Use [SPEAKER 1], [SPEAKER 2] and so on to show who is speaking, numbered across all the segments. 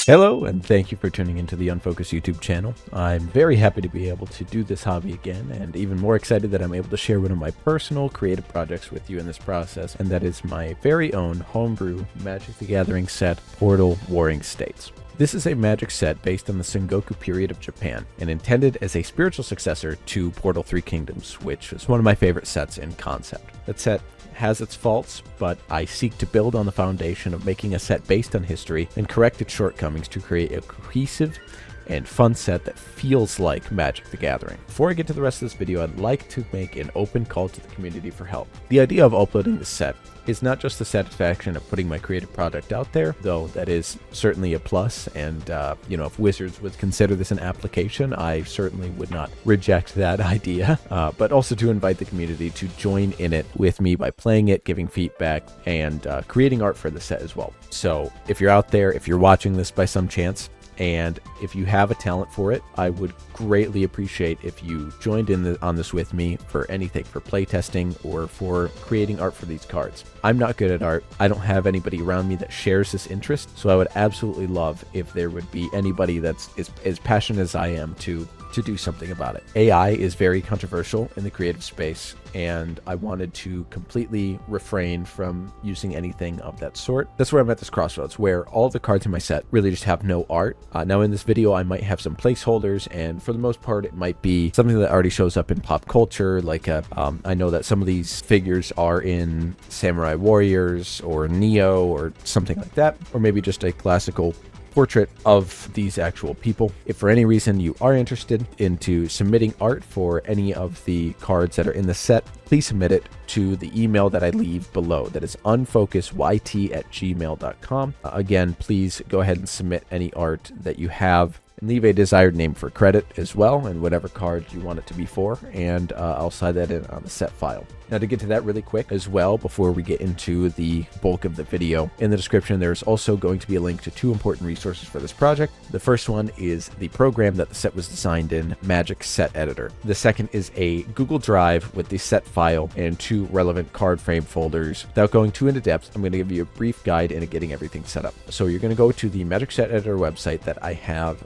[SPEAKER 1] Hello, and thank you for tuning into the Unfocused YouTube channel. I'm very happy to be able to do this hobby again, and even more excited that I'm able to share one of my personal creative projects with you in this process, and that is my very own homebrew Magic the Gathering set, Portal Warring States. This is a Magic set based on the Sengoku period of Japan, and intended as a spiritual successor to Portal 3 Kingdoms, which is one of my favorite sets in concept. That set has its faults, but I seek to build on the foundation of making a set based on history and correct its shortcomings to create a cohesive and fun set that feels like Magic the Gathering. Before I get to the rest of this video, I'd like to make an open call to the community for help. The idea of uploading this set is not just the satisfaction of putting my creative product out there, though that is certainly a plus, and if Wizards would consider this an application, I certainly would not reject that idea, but also to invite the community to join in it with me by playing it, giving feedback, and creating art for the set as well. So if you're out there, if you're watching this by some chance, and if you have a talent for it, I would greatly appreciate if you joined in on this with me for anything, for playtesting or for creating art for these cards. I'm not good at art. I don't have anybody around me that shares this interest, so I would absolutely love if there would be anybody that's as passionate as I am to do something about it. AI is very controversial in the creative space, and I wanted to completely refrain from using anything of that sort. That's where I'm at this crossroads, where all the cards in my set really just have no art. Now in this video, I might have some placeholders, and for the most part, it might be something that already shows up in pop culture, like I know that some of these figures are in Samurai Warriors or Neo or something like that, or maybe just a classical portrait of these actual people. If for any reason you are interested into submitting art for any of the cards that are in the set, please submit it to the email that I leave below. That is unfocusedyt@gmail.com. Again, please go ahead and submit any art that you have, and leave a desired name for credit as well, and whatever card you want it to be for, and I'll slide that in on the set file. Now, to get to that really quick as well, before we get into the bulk of the video, in the description there's also going to be a link to two important resources for this project. The first one is the program that the set was designed in, Magic Set Editor. The second is a Google Drive with the set file and two relevant card frame folders. Without going too into depth, I'm going to give you a brief guide into getting everything set up. So you're going to go to the Magic Set Editor website that I have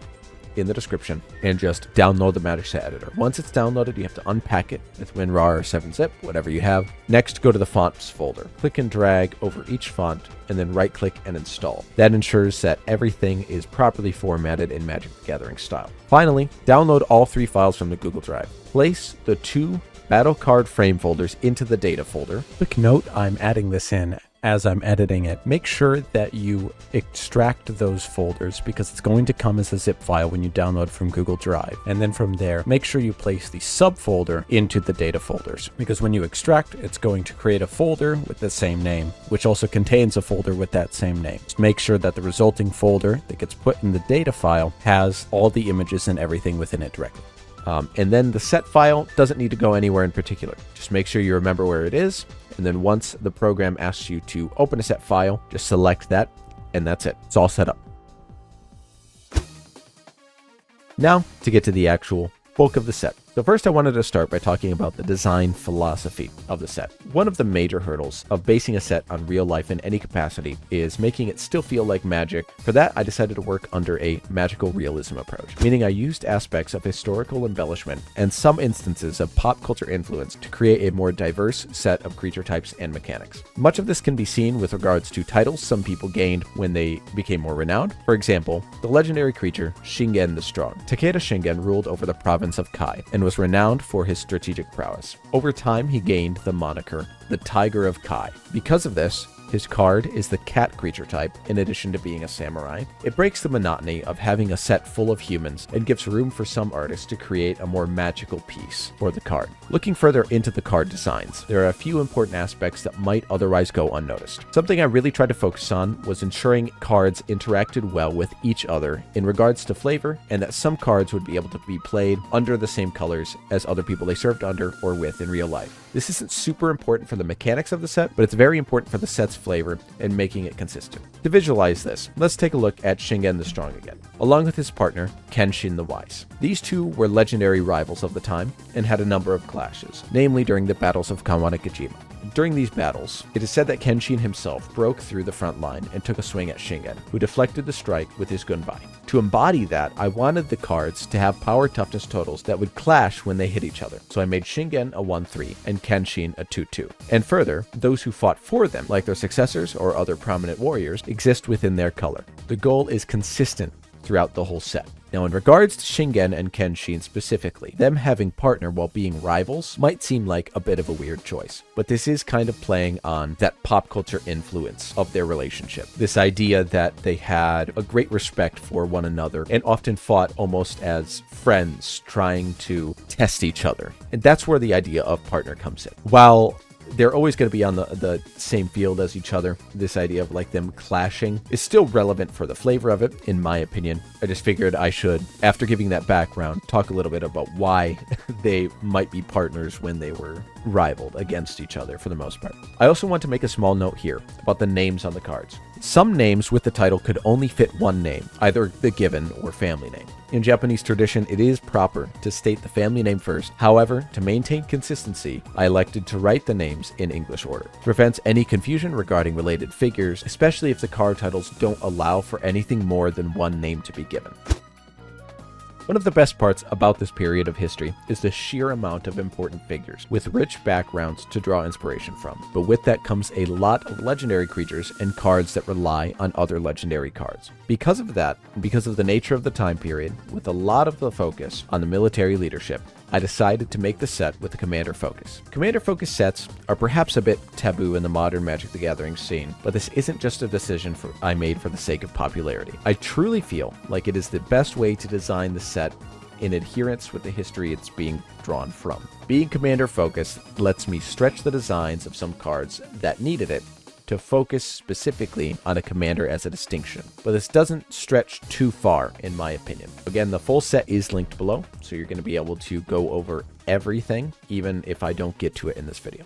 [SPEAKER 1] in the description and just download the Magic Set Editor. Once it's downloaded, you have to unpack it with WinRAR or 7-zip, whatever you have. Next, go to the fonts folder. Click and drag over each font, and then right click and install. That ensures that everything is properly formatted in Magic the Gathering style. Finally, download all three files from the Google Drive. Place the two battle card frame folders into the data folder. Quick note, I'm adding this in as I'm editing it. Make sure that you extract those folders because it's going to come as a zip file when you download from Google Drive. And then from there, make sure you place the subfolder into the data folders, because when you extract, it's going to create a folder with the same name, which also contains a folder with that same name. Just make sure that the resulting folder that gets put in the data file has all the images and everything within it directly. And then the set file doesn't need to go anywhere in particular. Just make sure you remember where it is. And then once the program asks you to open a set file, just select that, and that's it. It's all set up. Now, to get to the actual bulk of the set. So first, I wanted to start by talking about the design philosophy of the set. One of the major hurdles of basing a set on real life in any capacity is making it still feel like magic. For that, I decided to work under a magical realism approach, meaning I used aspects of historical embellishment and some instances of pop culture influence to create a more diverse set of creature types and mechanics. Much of this can be seen with regards to titles some people gained when they became more renowned. For example, the legendary creature Shingen the Strong. Takeda Shingen ruled over the province of Kai and was renowned for his strategic prowess. Over time, he gained the moniker, the Tiger of Kai. Because of this, his card is the cat creature type, in addition to being a samurai. It breaks the monotony of having a set full of humans and gives room for some artists to create a more magical piece for the card. Looking further into the card designs, there are a few important aspects that might otherwise go unnoticed. Something I really tried to focus on was ensuring cards interacted well with each other in regards to flavor, and that some cards would be able to be played under the same colors as other people they served under or with in real life. This isn't super important for the mechanics of the set, but it's very important for the set's flavor and making it consistent. To visualize this, let's take a look at Shingen the Strong again, along with his partner, Kenshin the Wise. These two were legendary rivals of the time and had a number of clashes, namely during the battles of Kawanakajima. During these battles, it is said that Kenshin himself broke through the front line and took a swing at Shingen, who deflected the strike with his Gunbai. To embody that, I wanted the cards to have power toughness totals that would clash when they hit each other, so I made Shingen a 1-3 and Kenshin a 2-2. And further, those who fought for them, like their successors or other prominent warriors, exist within their color. The goal is consistent throughout the whole set. Now, in regards to Shingen and Kenshin specifically, them having partner while being rivals might seem like a bit of a weird choice, but this is kind of playing on that pop culture influence of their relationship. This idea that they had a great respect for one another and often fought almost as friends, trying to test each other. And that's where the idea of partner comes in. While they're always going to be on the same field as each other, this idea of like them clashing is still relevant for the flavor of it, in my opinion. I just figured I should, after giving that background, talk a little bit about why they might be partners when they were rivaled against each other for the most part. I also want to make a small note here about the names on the cards. Some names with the title could only fit one name, either the given or family name. In Japanese tradition, it is proper to state the family name first. However, to maintain consistency, I elected to write the names in English order. This prevents any confusion regarding related figures, especially if the card titles don't allow for anything more than one name to be given. One of the best parts about this period of history is the sheer amount of important figures, with rich backgrounds to draw inspiration from. But with that comes a lot of legendary creatures and cards that rely on other legendary cards. Because of that, and because of the nature of the time period, with a lot of the focus on the military leadership, I decided to make the set with a commander focus. Commander focus sets are perhaps a bit taboo in the modern Magic the Gathering scene, but this isn't just a decision I made for the sake of popularity. I truly feel like it is the best way to design the set in adherence with the history it's being drawn from. Being commander focused lets me stretch the designs of some cards that needed it to focus specifically on a commander as a distinction, but this doesn't stretch too far in my opinion. Again, the full set is linked below, so you're going to be able to go over everything, even if I don't get to it in this video.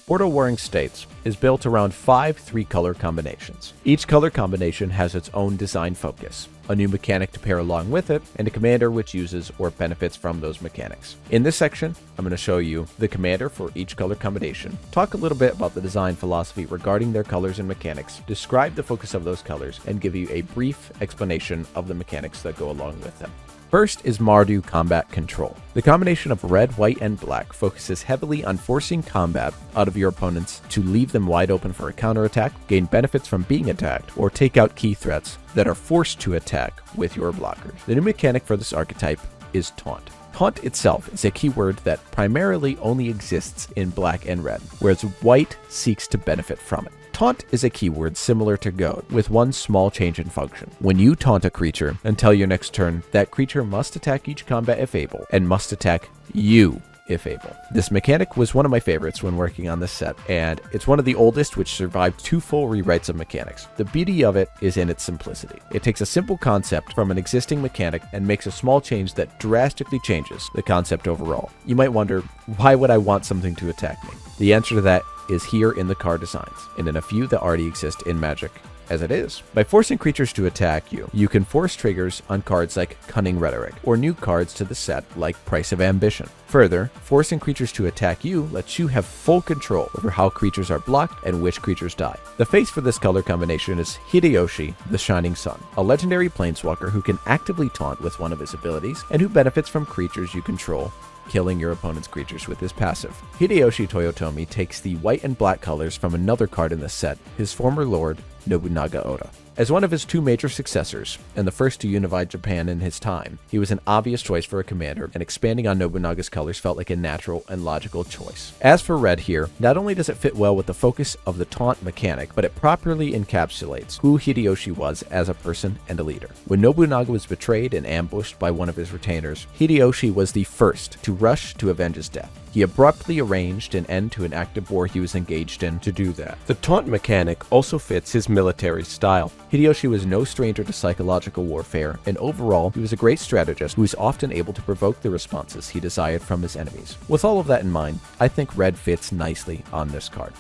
[SPEAKER 1] Ordo Warring States is built around 5 3-color combinations. Each color combination has its own design focus, a new mechanic to pair along with it, and a commander which uses or benefits from those mechanics. In this section, I'm going to show you the commander for each color combination, talk a little bit about the design philosophy regarding their colors and mechanics, describe the focus of those colors, and give you a brief explanation of the mechanics that go along with them. First is Mardu Combat Control. The combination of red, white, and black focuses heavily on forcing combat out of your opponents to leave them wide open for a counterattack, gain benefits from being attacked, or take out key threats that are forced to attack with your blockers. The new mechanic for this archetype is Taunt. Taunt itself is a keyword that primarily only exists in black and red, whereas white seeks to benefit from it. Taunt is a keyword similar to Goad, with one small change in function. When you taunt a creature until your next turn, that creature must attack each combat if able, and must attack you if able. This mechanic was one of my favorites when working on this set, and it's one of the oldest which survived 2 full rewrites of mechanics. The beauty of it is in its simplicity. It takes a simple concept from an existing mechanic and makes a small change that drastically changes the concept overall. You might wonder, why would I want something to attack me? The answer to that is here in the card designs, and in a few that already exist in Magic as it is. By forcing creatures to attack you, you can force triggers on cards like Cunning Rhetoric, or new cards to the set like Price of Ambition. Further, forcing creatures to attack you lets you have full control over how creatures are blocked and which creatures die. The face for this color combination is Hideyoshi, the Shining Sun, a legendary planeswalker who can actively taunt with one of his abilities, and who benefits from creatures you control, killing your opponent's creatures with his passive. Hideyoshi Toyotomi takes the white and black colors from another card in the set, his former lord, Nobunaga Oda. As one of his 2 major successors, and the first to unify Japan in his time, he was an obvious choice for a commander, and expanding on Nobunaga's colors felt like a natural and logical choice. As for red here, not only does it fit well with the focus of the taunt mechanic, but it properly encapsulates who Hideyoshi was as a person and a leader. When Nobunaga was betrayed and ambushed by one of his retainers, Hideyoshi was the first to rush to avenge his death. He abruptly arranged an end to an active war he was engaged in to do that. The taunt mechanic also fits his military style. Hideyoshi was no stranger to psychological warfare, and overall, he was a great strategist who was often able to provoke the responses he desired from his enemies. With all of that in mind, I think red fits nicely on this card.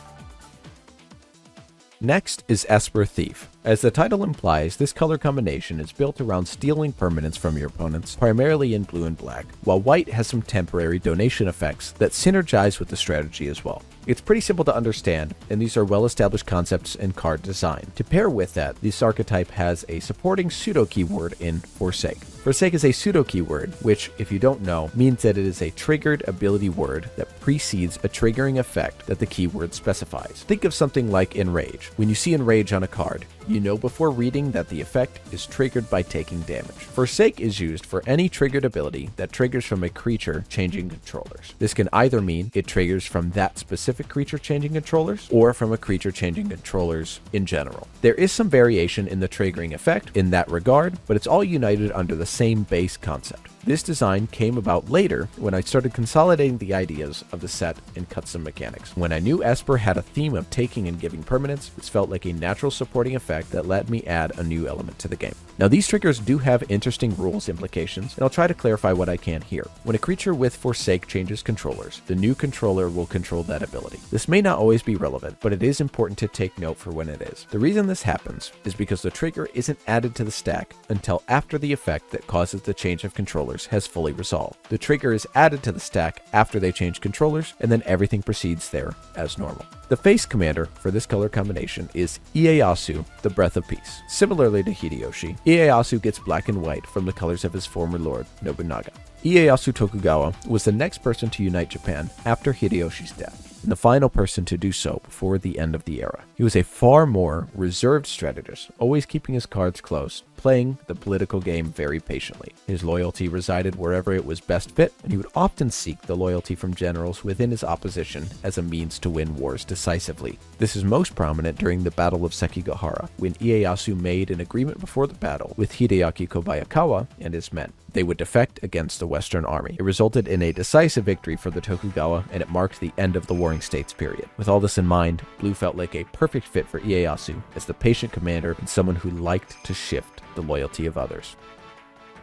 [SPEAKER 1] Next is Esper Thief. As the title implies, this color combination is built around stealing permanents from your opponents, primarily in blue and black, while white has some temporary donation effects that synergize with the strategy as well. It's pretty simple to understand, and these are well-established concepts in card design. To pair with that, this archetype has a supporting pseudo keyword in Forsake. Forsake is a pseudo keyword, which, if you don't know, means that it is a triggered ability word that precedes a triggering effect that the keyword specifies. Think of something like Enrage. When you see Enrage on a card, you know before reading that the effect is triggered by taking damage. Forsake is used for any triggered ability that triggers from a creature changing controllers. This can either mean it triggers from that specific creature changing controllers, or from a creature changing controllers in general. There is some variation in the triggering effect in that regard, but it's all united under the same base concept. This design came about later when I started consolidating the ideas of the set and custom mechanics. When I knew Esper had a theme of taking and giving permanents, this felt like a natural supporting effect that let me add a new element to the game. Now these triggers do have interesting rules implications, and I'll try to clarify what I can here. When a creature with Forsake changes controllers, the new controller will control that ability. This may not always be relevant, but it is important to take note for when it is. The reason this happens is because the trigger isn't added to the stack until after the effect that causes the change of controllers has fully resolved. The trigger is added to the stack after they change controllers, and then everything proceeds there as normal. The face commander for this color combination is Ieyasu, the Breath of Peace. Similarly to Hideyoshi, Ieyasu gets black and white from the colors of his former lord, Nobunaga. Ieyasu Tokugawa was the next person to unite Japan after Hideyoshi's death, and the final person to do so before the end of the era. He was a far more reserved strategist, always keeping his cards close, playing the political game very patiently. His loyalty resided wherever it was best fit, and he would often seek the loyalty from generals within his opposition as a means to win wars decisively. This is most prominent during the Battle of Sekigahara, when Ieyasu made an agreement before the battle with Hideaki Kobayakawa and his men. They would defect against the Western Army. It resulted in a decisive victory for the Tokugawa, and it marked the end of the Warring States period. With all this in mind, blue felt like a perfect fit for Ieyasu as the patient commander and someone who liked to shift the loyalty of others.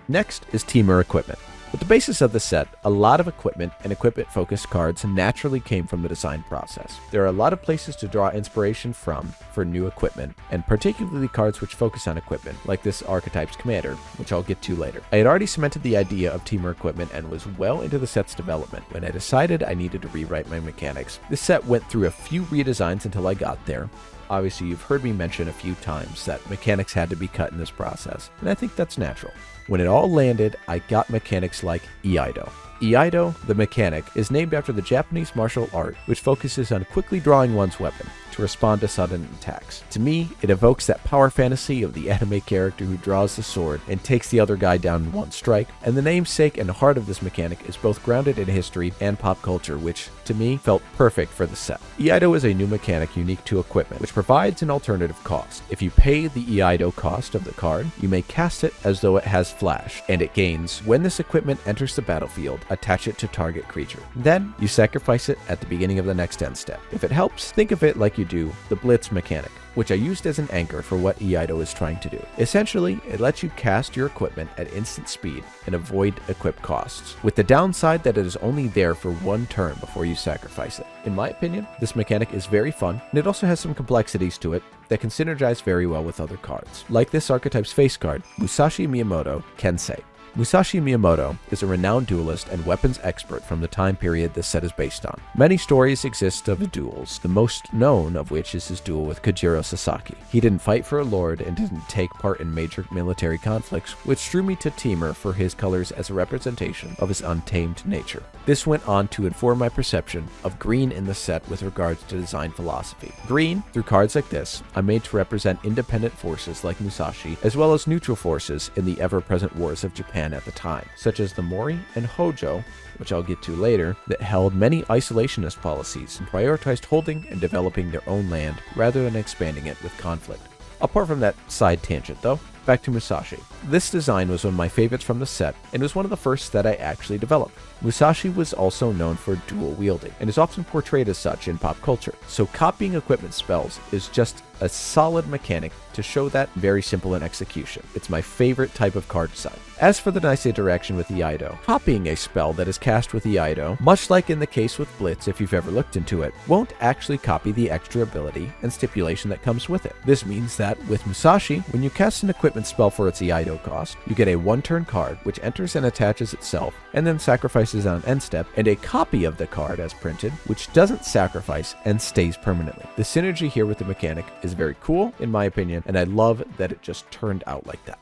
[SPEAKER 1] Next is Temur equipment. With the basis of the set, a lot of equipment and equipment-focused cards naturally came from the design process. There are a lot of places to draw inspiration from for new equipment, and particularly cards which focus on equipment, like this archetype's commander, which I'll get to later. I had already cemented the idea of Temur equipment and was well into the set's development when I decided I needed to rewrite my mechanics. This set went through a few redesigns until I got there. Obviously, you've heard me mention a few times that mechanics had to be cut in this process, and I think that's natural. When it all landed, I got mechanics like Iaido. Iaido, the mechanic, is named after the Japanese martial art, which focuses on quickly drawing one's weapon to respond to sudden attacks. To me, it evokes that power fantasy of the anime character who draws the sword and takes the other guy down in one strike, and the namesake and heart of this mechanic is both grounded in history and pop culture, which, to me, felt perfect for the set. Iaido is a new mechanic unique to equipment, which provides an alternative cost. If you pay the Iaido cost of the card, you may cast it as though it has flash, and it gains when this equipment enters the battlefield, attach it to target creature. Then, you sacrifice it at the beginning of the next end step. If it helps, think of it like you do the Blitz mechanic, which I used as an anchor for what Iaido is trying to do. Essentially, it lets you cast your equipment at instant speed and avoid equip costs, with the downside that it is only there for one turn before you sacrifice it. In my opinion, this mechanic is very fun, and it also has some complexities to it that can synergize very well with other cards, like this archetype's face card, Musashi Miyamoto Kensei. Musashi Miyamoto is a renowned duelist and weapons expert from the time period this set is based on. Many stories exist of duels, the most known of which is his duel with Kojiro Sasaki. He didn't fight for a lord and didn't take part in major military conflicts, which drew me to Temur for his colors as a representation of his untamed nature. This went on to inform my perception of green in the set with regards to design philosophy. Green, through cards like this, I made to represent independent forces like Musashi, as well as neutral forces in the ever-present wars of Japan at the time, such as the Mori and Hojo, which I'll get to later, that held many isolationist policies and prioritized holding and developing their own land rather than expanding it with conflict. Apart from that side tangent though, back to Musashi. This design was one of my favorites from the set, and was one of the first that I actually developed. Musashi was also known for dual wielding, and is often portrayed as such in pop culture, so copying equipment spells is just a solid mechanic to show that very simple in execution. It's my favorite type of card design. As for the nice interaction with Iaido, copying a spell that is cast with Iaido, much like in the case with Blitz if you've ever looked into it, won't actually copy the extra ability and stipulation that comes with it. This means that with Musashi, when you cast an equipment spell for its Iaido cost, you get a 1-turn card which enters and attaches itself and then sacrifices on end step, and a copy of the card as printed which doesn't sacrifice and stays permanently. The synergy here with the mechanic is very cool in my opinion, and I love that it just turned out like that.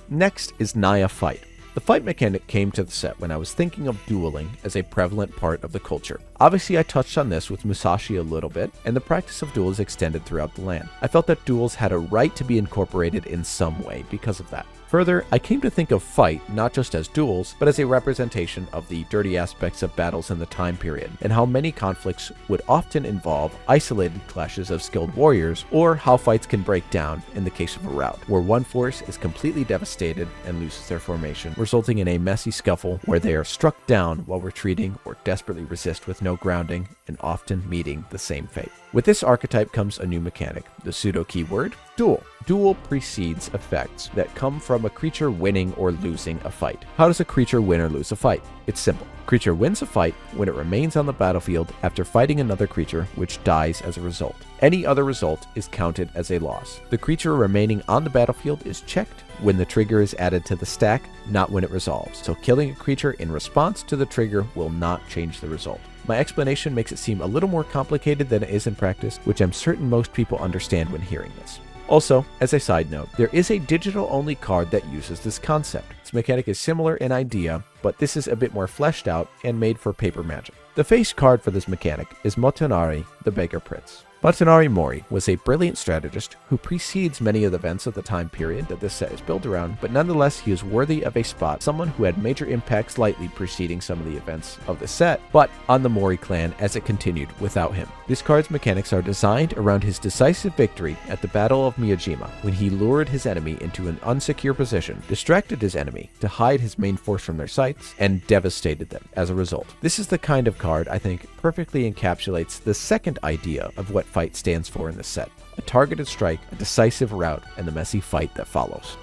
[SPEAKER 1] Next is Naya Fight. The fight mechanic came to the set when I was thinking of dueling as a prevalent part of the culture. Obviously I touched on this with Musashi a little bit, and the practice of duels extended throughout the land. I felt that duels had a right to be incorporated in some way because of that. Further, I came to think of fight not just as duels, but as a representation of the dirty aspects of battles in the time period, and how many conflicts would often involve isolated clashes of skilled warriors, or how fights can break down in the case of a rout, where one force is completely devastated and loses their formation, resulting in a messy scuffle where they are struck down while retreating or desperately resist with no grounding, and often meeting the same fate. With this archetype comes a new mechanic, the pseudo keyword, duel. Duel precedes effects that come from a creature winning or losing a fight. How does a creature win or lose a fight? It's simple. Creature wins a fight when it remains on the battlefield after fighting another creature which dies as a result. Any other result is counted as a loss. The creature remaining on the battlefield is checked when the trigger is added to the stack, not when it resolves. So killing a creature in response to the trigger will not change the result. My explanation makes it seem a little more complicated than it is in practice, which I'm certain most people understand when hearing this. Also, as a side note, there is a digital-only card that uses this concept. This mechanic is similar in idea, but this is a bit more fleshed out and made for paper magic. The face card for this mechanic is Motonari, the Beggar Prince. Motonari Mori was a brilliant strategist who precedes many of the events of the time period that this set is built around, but nonetheless he is worthy of a spot, someone who had major impacts slightly preceding some of the events of the set, but on the Mori clan as it continued without him. This card's mechanics are designed around his decisive victory at the Battle of Miyajima, when he lured his enemy into an unsecure position, distracted his enemy to hide his main force from their sights, and devastated them as a result. This is the kind of card I think perfectly encapsulates the second idea of what fight stands for in this set: a targeted strike, a decisive rout, and the messy fight that follows.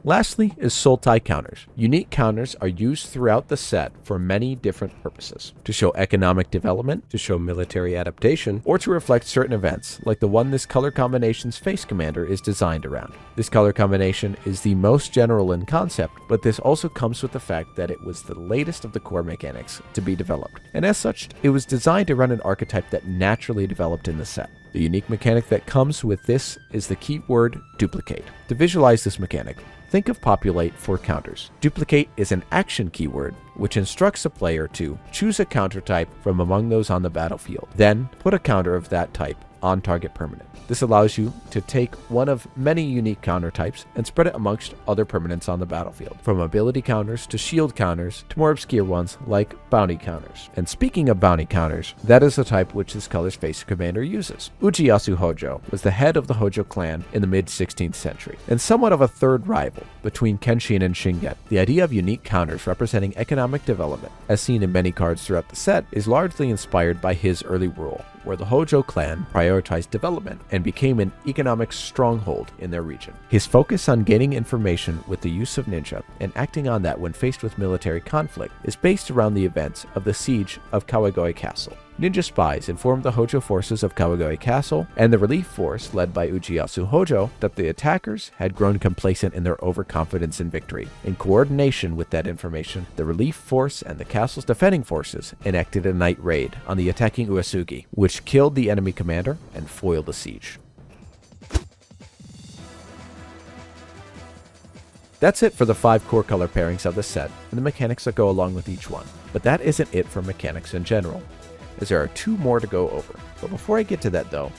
[SPEAKER 1] Lastly is Sultai Counters. Unique counters are used throughout the set for many different purposes: to show economic development, to show military adaptation, or to reflect certain events, like the one this color combination's face commander is designed around. This color combination is the most general in concept, but this also comes with the fact that it was the latest of the core mechanics to be developed, and as such, it was designed to run an archetype that naturally developed in the set. The unique mechanic that comes with this is the keyword duplicate. To visualize this mechanic, think of populate for counters. Duplicate is an action keyword which instructs a player to choose a counter type from among those on the battlefield, then put a counter of that type on target permanent. This allows you to take one of many unique counter types and spread it amongst other permanents on the battlefield, from ability counters to shield counters to more obscure ones like bounty counters. And speaking of bounty counters, that is the type which this color's face commander uses. Uchiyasu Hojo was the head of the Hojo clan in the mid-16th century, and somewhat of a third rival between Kenshin and Shingen. The idea of unique counters representing economic development, as seen in many cards throughout the set, is largely inspired by his early rule, where the Hojo clan prioritized development and became an economic stronghold in their region. His focus on gaining information with the use of ninja and acting on that when faced with military conflict is based around the events of the siege of Kawagoe Castle. Ninja spies informed the Hojo forces of Kawagoe Castle and the relief force led by Uchiyasu Hojo that the attackers had grown complacent in their overconfidence in victory. In coordination with that information, the relief force and the castle's defending forces enacted a night raid on the attacking Uesugi, which killed the enemy commander and foiled the siege. That's it for the 5 core color pairings of the set and the mechanics that go along with each one. But that isn't it for mechanics in general, as there are 2 more to go over. But before I get to that though,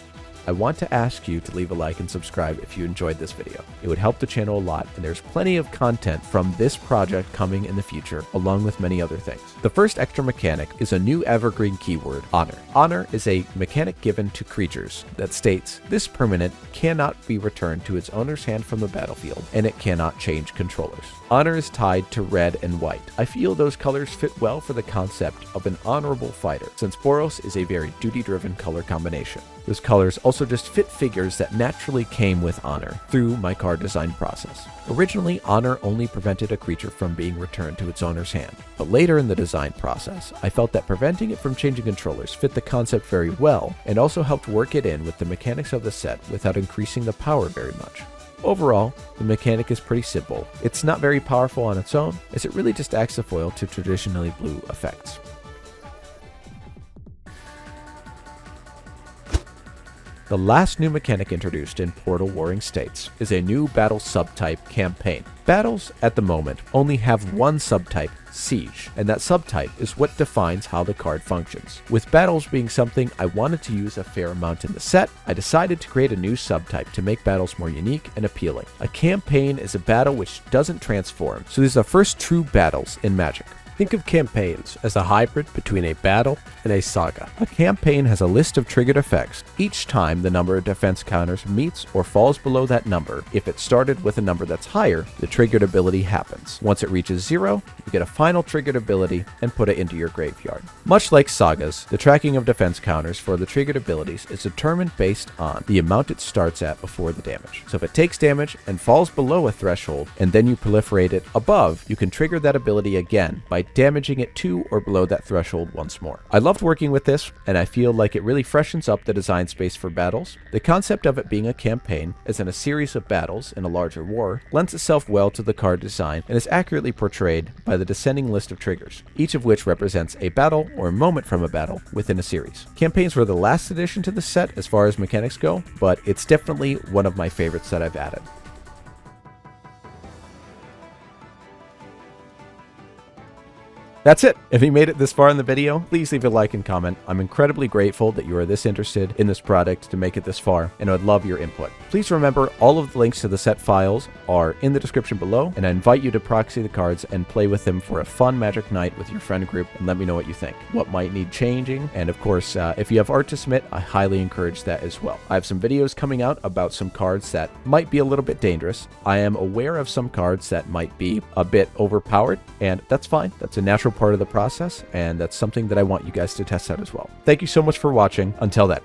[SPEAKER 1] I want to ask you to leave a like and subscribe if you enjoyed this video. It would help the channel a lot, and there's plenty of content from this project coming in the future, along with many other things. The first extra mechanic is a new evergreen keyword, Honor. Honor is a mechanic given to creatures that states this permanent cannot be returned to its owner's hand from the battlefield, and it cannot change controllers. Honor is tied to red and white. I feel those colors fit well for the concept of an honorable fighter, since Boros is a very duty-driven color combination. Those colors also just fit figures that naturally came with Honor through my card design process. Originally, Honor only prevented a creature from being returned to its owner's hand, but later in the design process, I felt that preventing it from changing controllers fit the concept very well, and also helped work it in with the mechanics of the set without increasing the power very much. Overall, the mechanic is pretty simple. It's not very powerful on its own, as it really just acts as a foil to traditionally blue effects. The last new mechanic introduced in Portal Warring States is a new battle subtype, Campaign. Battles, at the moment, only have one subtype, Siege, and that subtype is what defines how the card functions. With battles being something I wanted to use a fair amount in the set, I decided to create a new subtype to make battles more unique and appealing. A campaign is a battle which doesn't transform, so these are the first true battles in Magic.
[SPEAKER 2] Think of campaigns as a hybrid between a battle and a saga.
[SPEAKER 1] A campaign has a list of triggered effects each time the number of defense counters meets or falls below that number. If it started with a number that's higher, the triggered ability happens. Once it reaches 0, you get a final triggered ability and put it into your graveyard. Much like sagas, the tracking of defense counters for the triggered abilities is determined based on the amount it starts at before the damage. So if it takes damage and falls below a threshold, and then you proliferate it above, you can trigger that ability again by damaging it to or below that threshold once more. I loved working with this, and I feel like it really freshens up the design space for battles. The concept of it being a campaign, as in a series of battles in a larger war, lends itself well to the card design and is accurately portrayed by the descending list of triggers, each of which represents a battle or a moment from a battle within a series. Campaigns were the last addition to the set as far as mechanics go, but it's definitely one of my favorites that I've added. That's it. If you made it this far in the video, please leave a like and comment. I'm incredibly grateful that you are this interested in this product to make it this far, and I'd love your input. Please remember, all of the links to the set files are in the description below, and I invite you to proxy the cards and play with them for a fun Magic night with your friend group, and let me know what you think, what might need changing, and of course, if you have art to submit, I highly encourage that as well. I have some videos coming out about some cards that might be a little bit dangerous. I am aware of some cards that might be a bit overpowered, and that's fine. That's a natural part of the process, and that's something that I want you guys to test out as well. Thank you so much for watching. Until then.